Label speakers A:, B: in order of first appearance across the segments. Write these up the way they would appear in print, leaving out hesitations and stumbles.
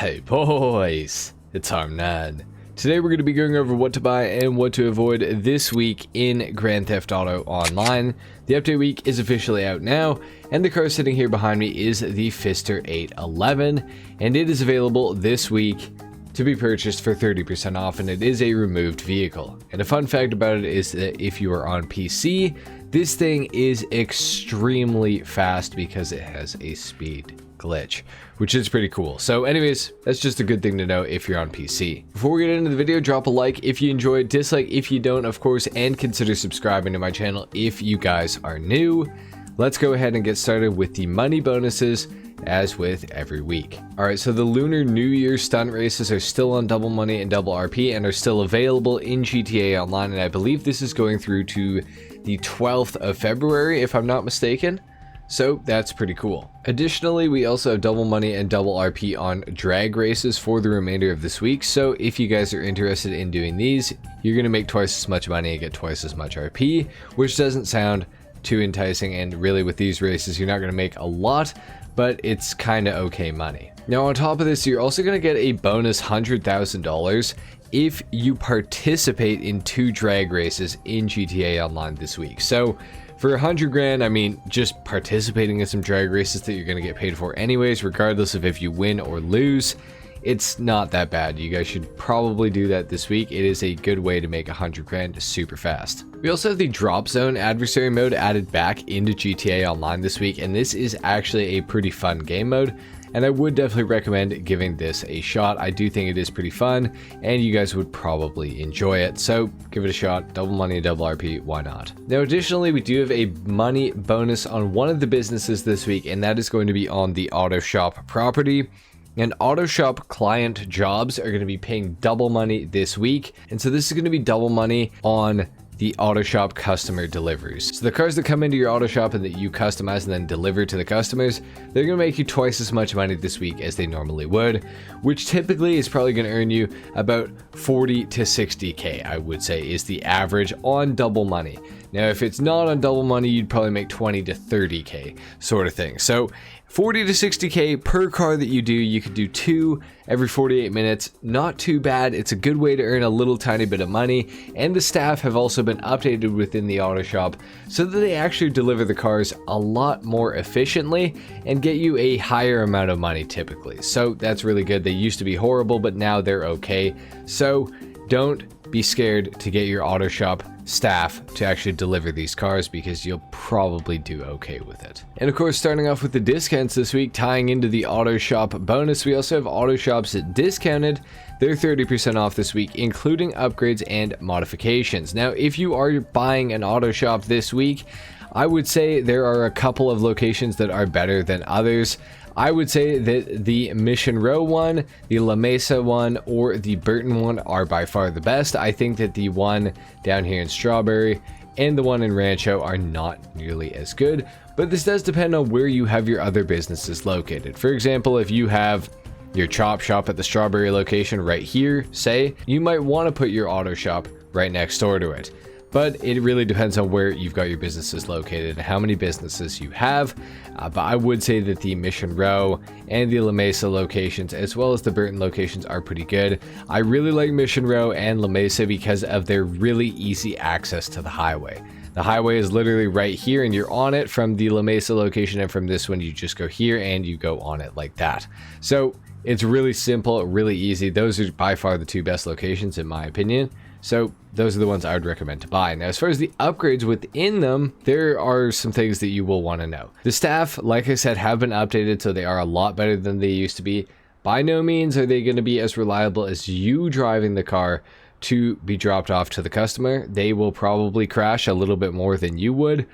A: Hey boys, it's HarmNone. Today we're going to be going over what to buy and what to avoid this week in Grand Theft Auto Online. The update week is officially out now, and the car sitting here behind me is the Fister 811, and it is available this week to be purchased for 30% off, and it is a removed vehicle. And a fun fact about it is that if you are on PC, this thing is extremely fast because it has a speed glitch, which is pretty cool. So anyways, that's just a good thing to know if you're on PC. Before we get into the video, drop a like if you enjoyed, dislike if you don't, of course, and consider subscribing to my channel if you guys are new. Let's go ahead and get started with the money bonuses, as with every week. Alright, so the Lunar New Year stunt races are still on double money and double RP and are still available in GTA Online, and I believe this is going through to the 12th of February, if I'm not mistaken. So that's pretty cool. Additionally, we also have double money and double RP on drag races for the remainder of this week. So if you guys are interested in doing these, you're going to make twice as much money and get twice as much RP, which doesn't sound too enticing. And really with these races, you're not going to make a lot, but it's kind of okay money. Now on top of this, you're also going to get a bonus $100,000 if you participate in 2 drag races in GTA Online this week. So for 100 grand, I mean, just participating in some drag races that you're going to get paid for anyways, regardless of if you win or lose, it's not that bad. You guys should probably do that this week. It is a good way to make 100 grand super fast. We also have the drop zone adversary mode added back into GTA Online this week, and this is actually a pretty fun game mode, and I would definitely recommend giving this a shot. I do think it is pretty fun, and you guys would probably enjoy it, so give it a shot. Double money, double RP, why not? Now additionally, we do have a money bonus on one of the businesses this week, and that is going to be on the auto shop property. And auto shop client jobs are going to be paying double money this week, and so this is going to be double money on the auto shop customer deliveries. So the cars that come into your auto shop and that you customize and then deliver to the customers, they're going to make you twice as much money this week as they normally would, which typically is probably going to earn you about 40 to 60k, I would say, is the average on double money. Now, if it's not on double money, you'd probably make 20 to 30k sort of thing. So 40 to 60k per car that you do. You could do 2 every 48 minutes. Not too bad. It's a good way to earn a little tiny bit of money. And the staff have also been updated within the auto shop so that they actually deliver the cars a lot more efficiently and get you a higher amount of money typically. So that's really good. They used to be horrible, but now they're okay. So don't be scared to get your auto shop staff to actually deliver these cars, because you'll probably do okay with it. And of course, starting off with the discounts this week, tying into the auto shop bonus, we also have auto shops that discounted. They're 30% off this week, including upgrades and modifications. Now, if you are buying an auto shop this week, I would say there are a couple of locations that are better than others. I would say that the Mission Row one, the La Mesa one, or the Burton one are by far the best. I think that the one down here in Strawberry and the one in Rancho are not nearly as good, but this does depend on where you have your other businesses located. For example, if you have your chop shop at the Strawberry location right here, say, you might want to put your auto shop right next door to it. But it really depends on where you've got your businesses located and how many businesses you have. But I would say that the Mission Row and the La Mesa locations, as well as the Burton locations, are pretty good. I really like Mission Row and La Mesa because of their really easy access to the highway. The highway is literally right here and you're on it from the La Mesa location, and from this one you just go here and you go on it like that. So it's really simple, really easy. Those are by far the 2 best locations in my opinion. So those are the ones I would recommend to buy. Now, as far as the upgrades within them, there are some things that you will want to know. The staff, like I said, have been updated, so they are a lot better than they used to be. By no means are they going to be as reliable as you driving the car to be dropped off to the customer. They will probably crash a little bit more than you would,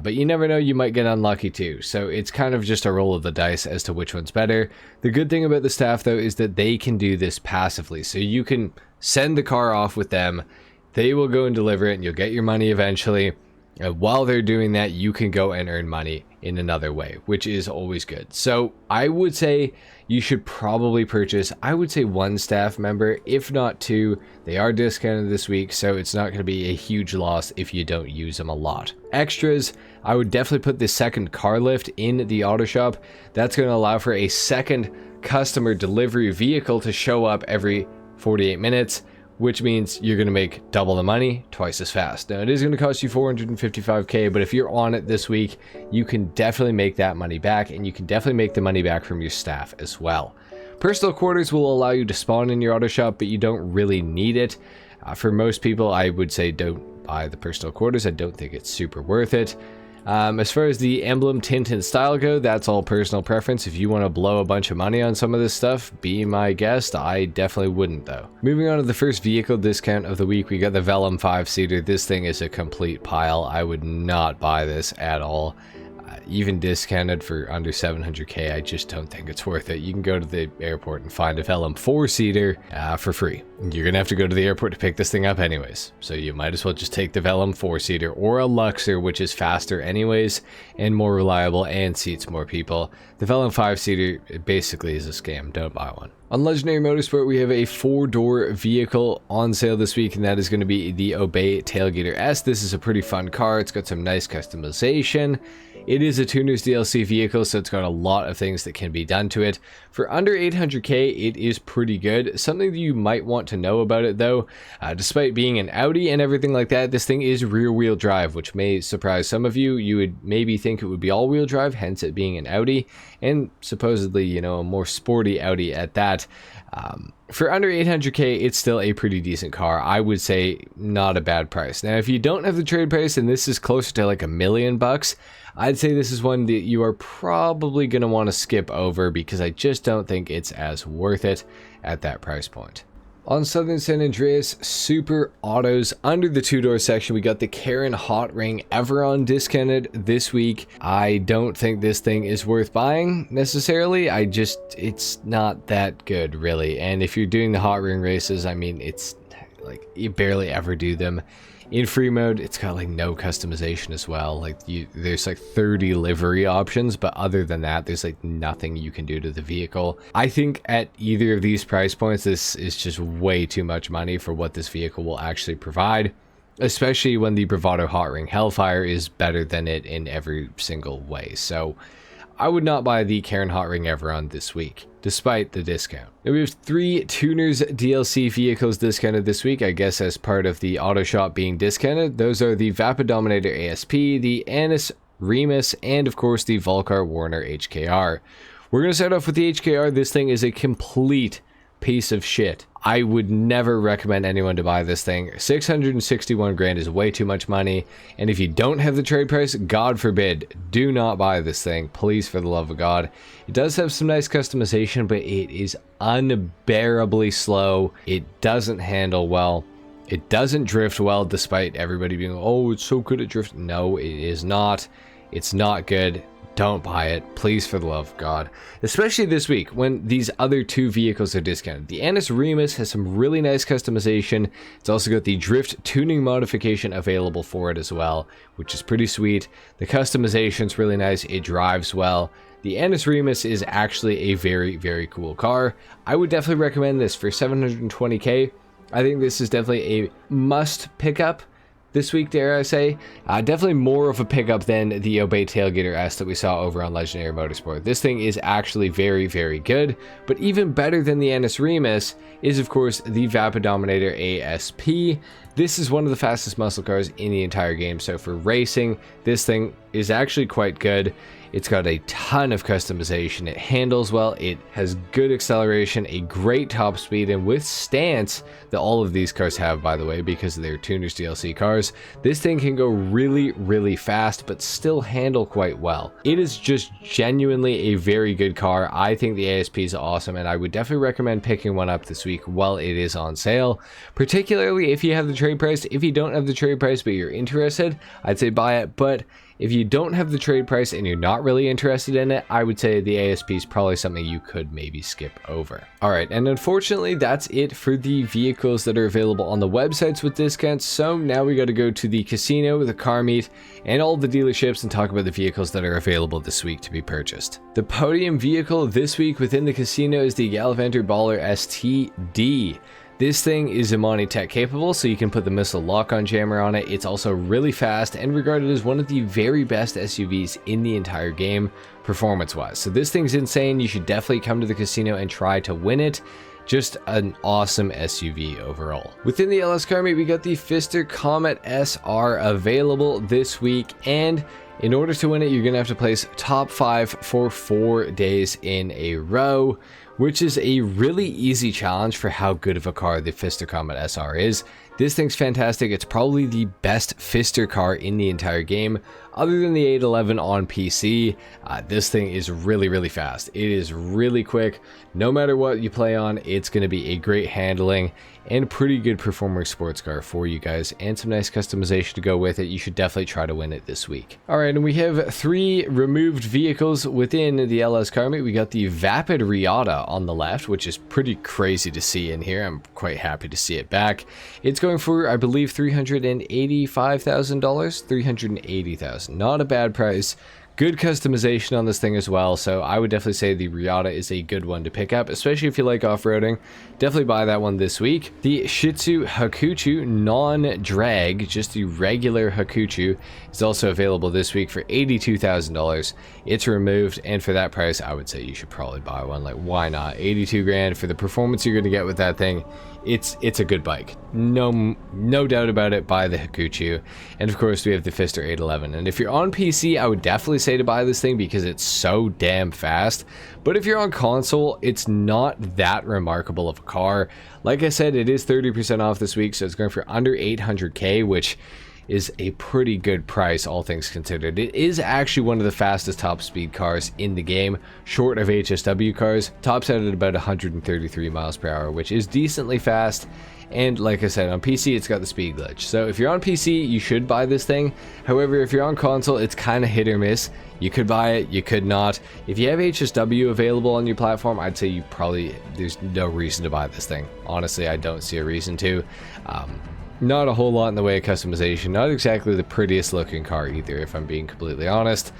A: but you never know, you might get unlucky too. So it's kind of just a roll of the dice as to which one's better. The good thing about the staff though is that they can do this passively. So you can send the car off with them, they will go and deliver it, and you'll get your money eventually. And while they're doing that, you can go and earn money in another way, which is always good. So I would say you should probably purchase, I would say 1 staff member, if not 2. They are discounted this week, so it's not going to be a huge loss if you don't use them a lot. Extras, I would definitely put the second car lift in the auto shop. That's going to allow for a second customer delivery vehicle to show up every 48 minutes, which means you're going to make double the money twice as fast. Now, it is going to cost you 455k, but if you're on it this week, you can definitely make that money back, and you can definitely make the money back from your staff as well. Personal quarters will allow you to spawn in your auto shop, but you don't really need it. For most people, I would say don't buy the personal quarters. I don't think it's super worth it. As far as the emblem, tint, and style go, that's all personal preference. If you want to blow a bunch of money on some of this stuff, be my guest. I definitely wouldn't, though. Moving on to the first vehicle discount of the week, we got the Vellum 5-seater. This thing is a complete pile. I would not buy this at all. Even discounted for under 700k, I just don't think it's worth it. You can go to the airport and find a Vellum 4-seater for free. You're gonna have to go to the airport to pick this thing up anyways, so you might as well just take the Vellum 4-seater or a Luxor, which is faster anyways and more reliable and seats more people. The Vellum 5-seater basically is a scam. Don't buy one. On Legendary Motorsport, we have a 4-door vehicle on sale this week, and that is going to be the Obey Tailgater S. This is a pretty fun car. It's got some nice customization. It is a Tuner's DLC vehicle, so it's got a lot of things that can be done to it. For under 800k, it is pretty good. Something that you might want to know about it, though, despite being an Audi and everything like that, this thing is rear-wheel drive, which may surprise some of you. You would maybe think it would be all-wheel drive, hence it being an Audi, and supposedly, you know, a more sporty Audi at that. For under 800k, it's still a pretty decent car. I would say not a bad price. Now, if you don't have the trade price and this is closer to like $1 million, I'd say this is one that you are probably going to want to skip over because I just don't think it's as worth it at that price point. On Southern San Andreas Super Autos, under the 2-door section, we got the Karen Hot Ring Everon discounted this week. I don't think this thing is worth buying necessarily. It's not that good, really. And if you're doing the Hot Ring races, I mean, it's like you barely ever do them. In free mode, it's got like no customization as well. Like there's like 30 livery options, but other than that, there's like nothing you can do to the vehicle. I think at either of these price points, this is just way too much money for what this vehicle will actually provide, especially when the Bravado Hot Ring Hellfire is better than it in every single way. So I would not buy the Karen Hot Ring Everon this week, despite the discount. Now we have 3 Tuners DLC vehicles discounted this week, I guess as part of the auto shop being discounted. Those are the Vapa Dominator ASP, the Annis Remus, and of course the Volcar Warner HKR. We're going to start off with the HKR. This thing is a complete piece of shit. I would never recommend anyone to buy this thing. 661 grand is way too much money, and if you don't have the trade price, God forbid, do not buy this thing, please, for the love of God. It does have some nice customization, but it is unbearably slow. It doesn't handle well. It doesn't drift well, despite everybody being, oh, it's so good at drift. No, it is not. It's not good. Don't buy it, please, for the love of God. Especially this week when these other 2 vehicles are discounted. The Annis Remus has some really nice customization. It's also got the drift tuning modification available for it as well, which is pretty sweet. The customization's really nice. It drives well. The Annis Remus is actually a very, very cool car. I would definitely recommend this for 720k. I think this is definitely a must pick up this week, dare I say. Definitely more of a pickup than the Obey Tailgater S that we saw over on Legendary Motorsport. This thing is actually very, very good, but even better than the Annis Remus is, of course, the Vapa Dominator ASP. This is one of the fastest muscle cars in the entire game, so for racing, this thing is actually quite good. It's got a ton of customization. It handles well. It has good acceleration, a great top speed, and with stance that all of these cars have, by the way, because they're Tuners DLC cars, this thing can go really, really fast, but still handle quite well. It is just genuinely a very good car. I think the ASP is awesome, and I would definitely recommend picking one up this week while it is on sale, particularly if you have the trade price. If you don't have the trade price but you're interested, I'd say buy it, but if you don't have the trade price and you're not really interested in it, I would say the ASP is probably something you could maybe skip over. Alright, and unfortunately that's it for the vehicles that are available on the websites with discounts, so now we got to go to the casino, the car meet, and all the dealerships and talk about the vehicles that are available this week to be purchased. The podium vehicle this week within the casino is the Gallivanter Baller STD. This thing is Imani Tech capable, so you can put the missile lock-on jammer on it. It's also really fast and regarded as one of the very best SUVs in the entire game, performance-wise. So this thing's insane. You should definitely come to the casino and try to win it. Just an awesome SUV overall. Within the LS car meet, we got the Pfister Comet SR available this week, and in order to win it, you're gonna have to place top 5 for 4 days in a row, which is a really easy challenge for how good of a car the Pfister Comet SR is. This thing's fantastic. It's probably the best Pfister car in the entire game, other than the 811 on PC. This thing is really fast. It is really quick. No matter what you play on, it's going to be a great handling and pretty good performing sports car for you guys, and some nice customization to go with it. You should definitely try to win it this week. All right, and we have 3 removed vehicles within the LS car meet. We got the Vapid Riata on the left, which is pretty crazy to see in here. I'm quite happy to see it back. It's going for, I believe, $385,000, $380,000. Not a bad price. Good customization on this thing as well, so I would definitely say the Riata is a good one to pick up, especially if you like off-roading. Definitely buy that one this week. The Shih Tzu Hakuchu non-drag, just the regular Hakuchu, is also available this week for $82,000. It's removed, and for that price, I would say you should probably buy one. Like, why not? 82 grand for the performance you're going to get with that thing. It's a good bike. No doubt about it. Buy the Hakuchu. And of course, we have the Pfister 811. And if you're on PC, I would definitely say to buy this thing because it's so damn fast. But if you're on console, it's not that remarkable of a car. Like I said, it is 30% off this week, so it's going for under 800K, which is a pretty good price, all things considered. It is actually one of the fastest top speed cars in the game, short of HSW cars. Tops out at about 133 miles per hour, which is decently fast. And like I said, on PC, it's got the speed glitch. So if you're on PC, you should buy this thing. However, if you're on console, it's kind of hit or miss. You could buy it, you could not. If you have HSW available on your platform, I'd say there's no reason to buy this thing. Honestly, I don't see a reason to. Not a whole lot in the way of customization. Not exactly the prettiest looking car either, if I'm being completely honest.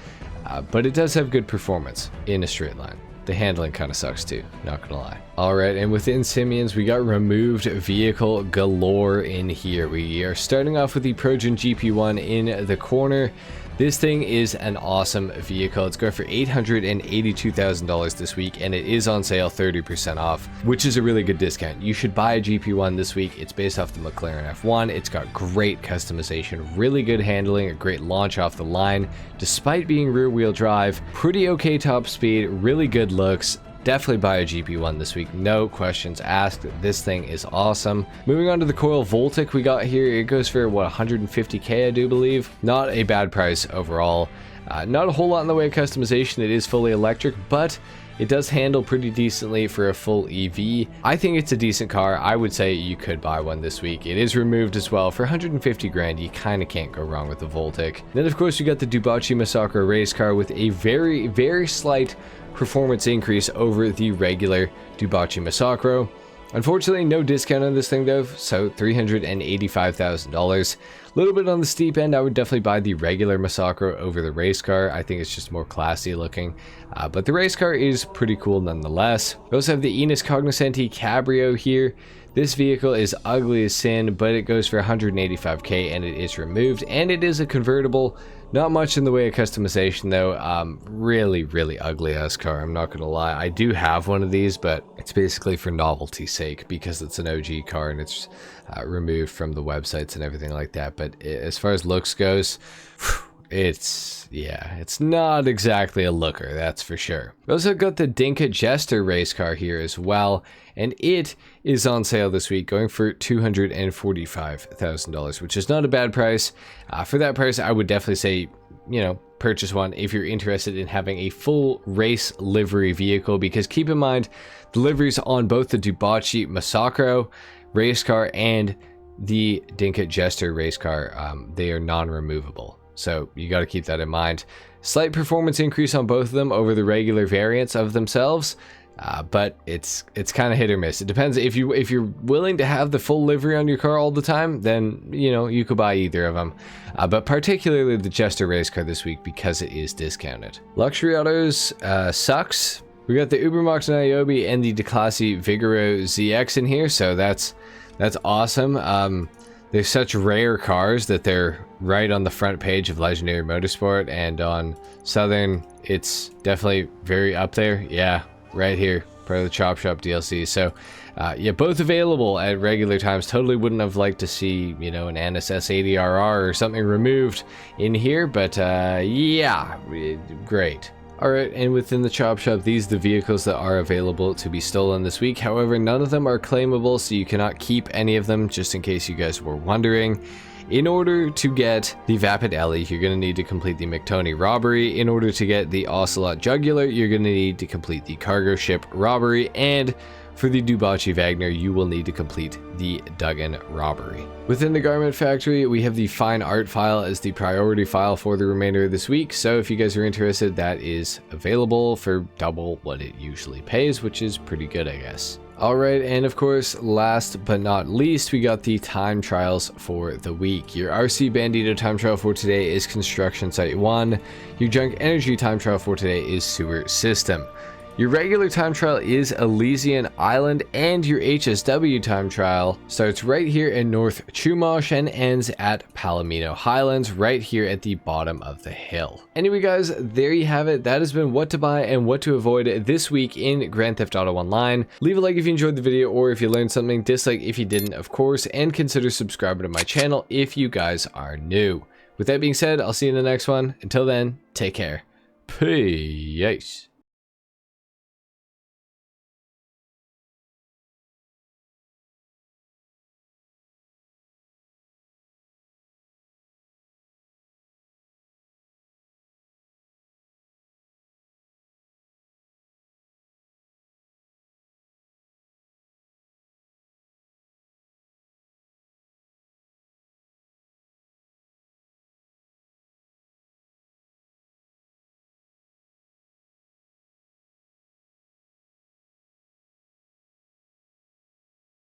A: But it does have good performance in a straight line. The handling kind of sucks too, not gonna lie. Alright, and within Simeon's, we got removed vehicle galore in here. We are starting off with the Progen GP1 in the corner. This thing is an awesome vehicle. It's going for $882,000 this week, and it is on sale 30% off, which is a really good discount. You should buy a GP1 this week. It's based off the McLaren F1. It's got great customization, really good handling, a great launch off the line, despite being rear-wheel drive, pretty okay top speed, really good looks. Definitely buy a GP1 this week, no questions asked. This thing is awesome. Moving on to the Coil Voltic we got here. It goes for, what, 150K, I do believe. Not a bad price overall. Not a whole lot in the way of customization. It is fully electric, but it does handle pretty decently for a full EV. I think it's a decent car. I would say you could buy one this week. It is removed as well. For 150 grand, you kind of can't go wrong with the Voltic. Then, of course, we got the Dubachi Masacro race car with a very slight performance increase over the regular Dubachi Masacro. Unfortunately, no discount on this thing though, so $385,000. A little bit on the steep end. I would definitely buy the regular Masacro over the race car. I think it's just more classy looking, but the race car is pretty cool nonetheless. We also have the Enos Cognoscenti Cabrio here. This vehicle is ugly as sin, but it goes for 185K and it is removed, and it is a convertible. Not much in the way of customization though. Really ugly ass car, I'm not gonna lie. I do have one of these, but it's basically for novelty's sake because it's an OG car and it's removed from the websites and everything like that. But as far as looks goes, it's not exactly a looker, that's for sure. We also got the Dinka Jester race car here as well, and it is on sale this week, going for $245,000, which is not a bad price. For that price, I would definitely say, purchase one if you're interested in having a full race livery vehicle, because keep in mind, the liveries on both the Dubachi Masacro race car and the Dinka Jester race car, they are non-removable. So you got to keep that in mind. Slight performance increase on both of them over the regular variants of themselves, but it's kind of hit or miss. It depends. If you're willing to have the full livery on your car all the time, then you could buy either of them. But particularly the Jester race car this week because it is discounted. Luxury Autos sucks. We got the Ubermax Niobe and the Declassi Vigoro ZX in here, so that's awesome. They're such rare cars that they're right on the front page of Legendary Motorsport, and on Southern, it's definitely very up there. Yeah, right here, part of the Chop Shop DLC. So, yeah, both available at regular times. Totally wouldn't have liked to see, you know, an Annis S80RR or something removed in here, but yeah, great. Alright, and within the Chop Shop, these are the vehicles that are available to be stolen this week. However, none of them are claimable, so you cannot keep any of them, just in case you guys were wondering. In order to get the Vapid Ellie, you're going to need to complete the McTony robbery. In order to get the Ocelot Jugular, you're going to need to complete the cargo ship robbery. And for the Dubachi Wagner, you will need to complete the Duggan robbery. Within the Garment Factory, we have the Fine Art file as the priority file for the remainder of this week. So if you guys are interested, that is available for double what it usually pays, which is pretty good, I guess. Alright, and of course, last but not least, we got the time trials for the week. Your RC Bandito time trial for today is Construction Site 1. Your Junk Energy time trial for today is Sewer System. Your regular time trial is Elysian Island, and your HSW time trial starts right here in North Chumash and ends at Palomino Highlands, right here at the bottom of the hill. Anyway guys, there you have it. That has been what to buy and what to avoid this week in Grand Theft Auto Online. Leave a like if you enjoyed the video or if you learned something, dislike if you didn't, of course, and consider subscribing to my channel if you guys are new. With that being said, I'll see you in the next one. Until then, take care. Peace.